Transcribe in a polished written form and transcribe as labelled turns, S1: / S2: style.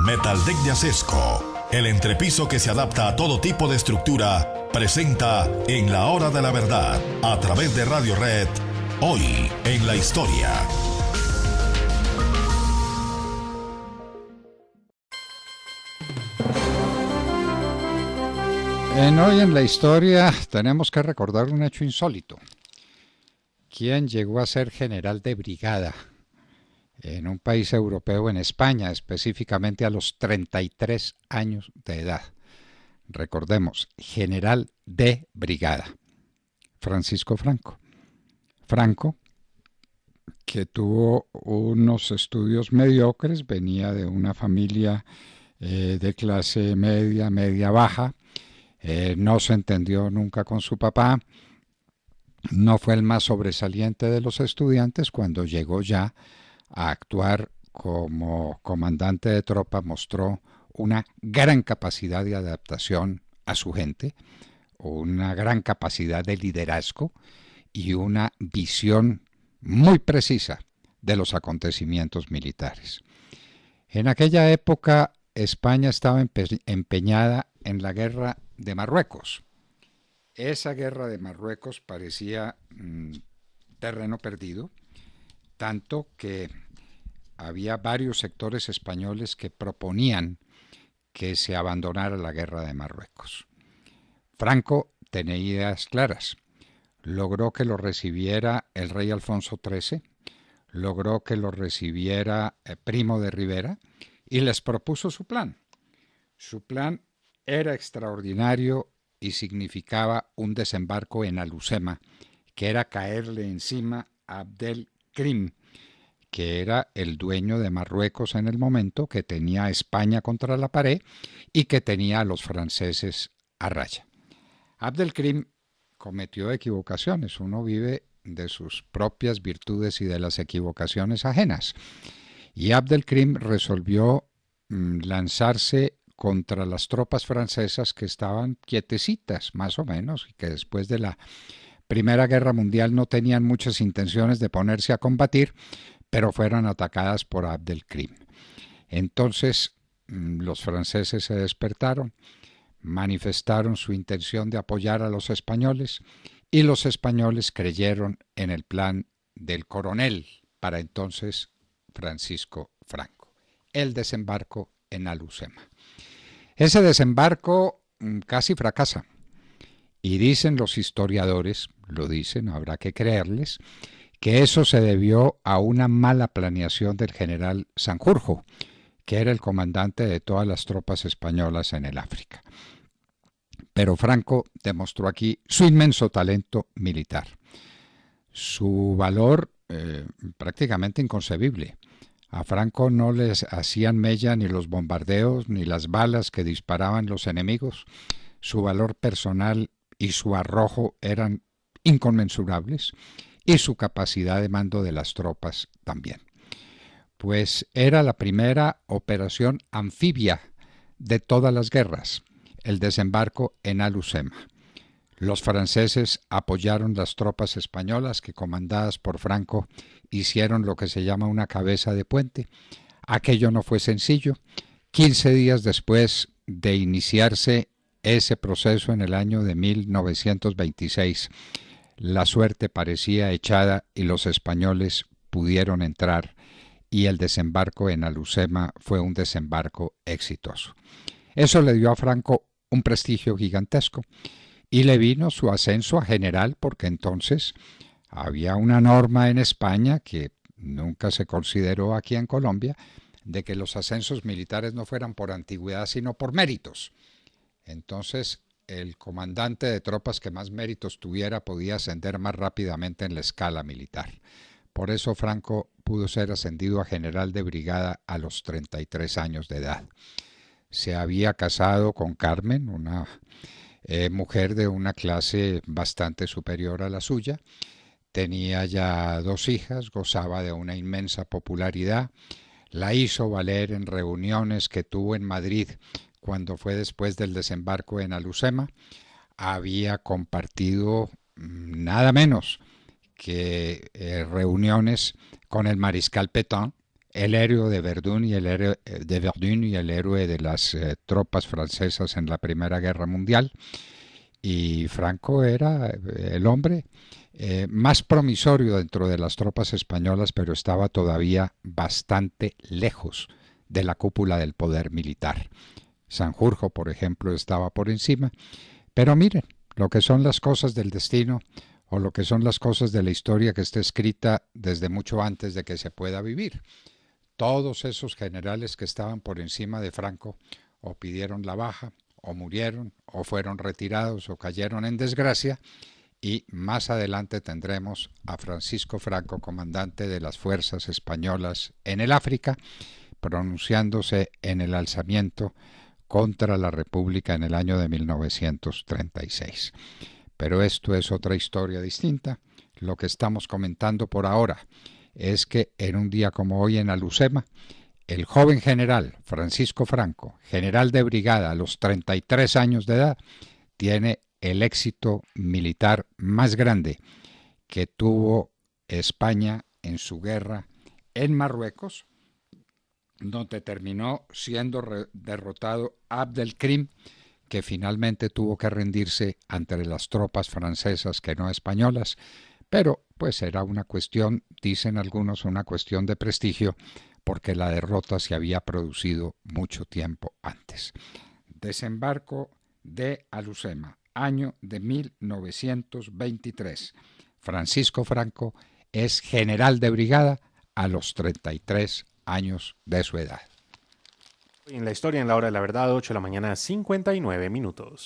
S1: Metaldeck de Acesco, el entrepiso que se adapta a todo tipo de estructura, presenta En la Hora de la Verdad, a través de Radio Red, Hoy en la Historia.
S2: En Hoy en la Historia tenemos que recordar un hecho insólito. ¿Quién llegó a ser general de brigada en un país europeo, en España, específicamente a los 33 años de edad? Recordemos, general de brigada, Francisco Franco. Franco, que tuvo unos estudios mediocres, venía de una familia de clase media, media-baja, no se entendió nunca con su papá, no fue el más sobresaliente de los estudiantes. Cuando llegó ya a actuar como comandante de tropa, mostró una gran capacidad de adaptación a su gente, una gran capacidad de liderazgo y una visión muy precisa de los acontecimientos militares. En aquella época España estaba empeñada en la guerra de Marruecos. Esa guerra de Marruecos parecía terreno perdido, tanto que había varios sectores españoles que proponían que se abandonara la guerra de Marruecos. Franco tenía ideas claras. Logró que lo recibiera el rey Alfonso XIII, logró que lo recibiera Primo de Rivera y les propuso su plan. Su plan era extraordinario y significaba un desembarco en Alucema, que era caerle encima a Abdelkrim, que era el dueño de Marruecos en el momento, que tenía a España contra la pared y que tenía a los franceses a raya. Abdelkrim cometió equivocaciones. Uno vive de sus propias virtudes y de las equivocaciones ajenas. Y Abdelkrim resolvió lanzarse contra las tropas francesas que estaban quietecitas, más o menos, y que después de la Primera Guerra Mundial no tenían muchas intenciones de ponerse a combatir, pero fueron atacadas por Abdelkrim. Entonces los franceses se despertaron, manifestaron su intención de apoyar a los españoles y los españoles creyeron en el plan del coronel, para entonces Francisco Franco, el desembarco en Alucema. Ese desembarco casi fracasa y dicen los historiadores, lo dicen, habrá que creerles, que eso se debió a una mala planeación del general Sanjurjo, que era el comandante de todas las tropas españolas en el África. Pero Franco demostró aquí su inmenso talento militar, su valor prácticamente inconcebible. A Franco no les hacían mella ni los bombardeos ni las balas que disparaban los enemigos. Su valor personal y su arrojo eran inconmensurables y su capacidad de mando de las tropas también. Pues era la primera operación anfibia de todas las guerras, el desembarco en Alucema. Los franceses apoyaron las tropas españolas que, comandadas por Franco, hicieron lo que se llama una cabeza de puente. Aquello no fue sencillo. 15 días después de iniciarse ese proceso en el año de 1926, la suerte parecía echada y los españoles pudieron entrar y el desembarco en Alucema fue un desembarco exitoso. Eso le dio a Franco un prestigio gigantesco y le vino su ascenso a general, porque entonces había una norma en España que nunca se consideró aquí en Colombia, de que los ascensos militares no fueran por antigüedad sino por méritos. Entonces el comandante de tropas que más méritos tuviera podía ascender más rápidamente en la escala militar. Por eso Franco pudo ser ascendido a general de brigada a los 33 años de edad. Se había casado con Carmen, una mujer de una clase bastante superior a la suya. Tenía ya 2 hijas, gozaba de una inmensa popularidad. La hizo valer en reuniones que tuvo en Madrid cuando fue después del desembarco en Alucema. Había compartido nada menos que reuniones con el mariscal Pétain, el héroe de Verdun y el héroe de Verdun y el héroe de las tropas francesas en la Primera Guerra Mundial. Y Franco era el hombre más promisorio dentro de las tropas españolas, pero estaba todavía bastante lejos de la cúpula del poder militar. Sanjurjo, por ejemplo, estaba por encima, pero miren lo que son las cosas del destino o lo que son las cosas de la historia que está escrita desde mucho antes de que se pueda vivir. Todos esos generales que estaban por encima de Franco o pidieron la baja, o murieron, o fueron retirados, o cayeron en desgracia, y más adelante tendremos a Francisco Franco, comandante de las fuerzas españolas en el África, pronunciándose en el alzamiento contra la República en el año de 1936. Pero esto es otra historia distinta. Lo que estamos comentando por ahora es que en un día como hoy en Alucema, el joven general Francisco Franco, general de brigada a los 33 años de edad, tiene el éxito militar más grande que tuvo España en su guerra en Marruecos, donde terminó siendo derrotado Abdelkrim, que finalmente tuvo que rendirse ante las tropas francesas que no españolas, pero pues era una cuestión, dicen algunos, una cuestión de prestigio, porque la derrota se había producido mucho tiempo antes. Desembarco de Alucema, año de 1923. Francisco Franco es general de brigada a los 33 años de su edad.
S3: En la historia, en la hora de la verdad, 8 de la mañana, 59 minutos.